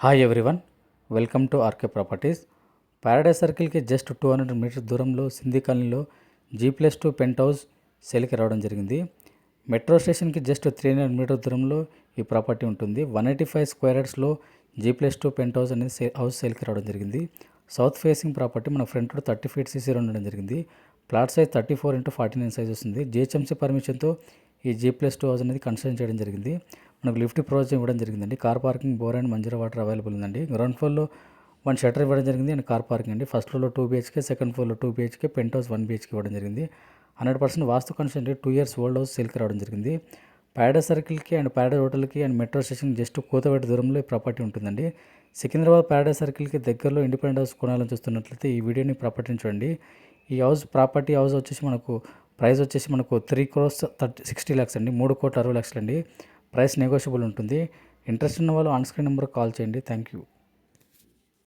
Hi everyone, welcome to RK properties. Paradise సర్కిల్కి just 200 metre దూరంలో సింధీ కాలనీలో G+2 పెంట్ హౌస్ సేల్కి రావడం జరిగింది. మెట్రో స్టేషన్కి జస్ట్ 300 మీటర్ దూరంలో ఈ ప్రాపర్టీ ఉంటుంది. 185 స్క్వేర్ యార్డ్స్లో G+2 పెంట్ హౌస్ అనేది హౌస్ సేల్కి రావడం జరిగింది. South facing property. మన ఫ్రంట్ 30 ఫీట్ సీసీ రోడ్ ఉండడం జరిగింది. ప్లాట్ సైజ్ 34x49 సైజ్ వస్తుంది. GHMC పర్మిషన్తో ఈ G+2 హౌస్ అనేది కన్స్ట్రక్షన్ చేయడం జరిగింది. మనకు లిఫ్ట్ ప్రొవిజన్ ఇవ్వడం జరిగిందండి. Car parking, bore and Manjira water available ఉందండి. గ్రౌండ్ ఫ్లోర్లో 1 షటర్ ఇవ్వడం జరిగింది అండ్ కార్ పార్కింగ్ అండి. ఫస్ట్ ఫ్లోర్లో 2 BHK, సెకండ్ ఫ్లోర్లో 2 BHK, పెంట్ హౌస్ 1 BHK ఇవ్వడం జరిగింది. 100% వాస్తు కన్స్ట్రక్షన్ 2 years ఓల్డ్ హౌస్ సేల్కి రావడం జరిగింది. ప్యారడైజ్ సర్కిల్కి అండ్ ప్యారడైజ్ హోటల్కి అండ్ మెట్రో స్టేషన్కి జస్ట్ కూతవేట దూరంలో ఈ ప్రాపర్టీ ఉంటుందండి. సికింద్రాబాద్ ప్యారడైజ్ సర్కిల్కి దగ్గరలో ఇండిపెండెంట్ హౌస్ కొనాలని చూస్తున్నట్లయితే ఈ వీడియోని ప్రాపర్టీని చూడండి. ఈ ప్రాపర్టీ హౌస్ వచ్చేసి మనకు ప్రైస్ వచ్చేసి మనకు 3,60 lakhs అండి. 3,60 lakhs అండి. ప్రైస్ నెగోషియబుల్ ఉంటుంది. ఇంట్రెస్ట్ ఉన్న వాళ్ళు ఆన్ స్క్రీన్ నెంబర్కి కాల్ చేయండి. Thank you.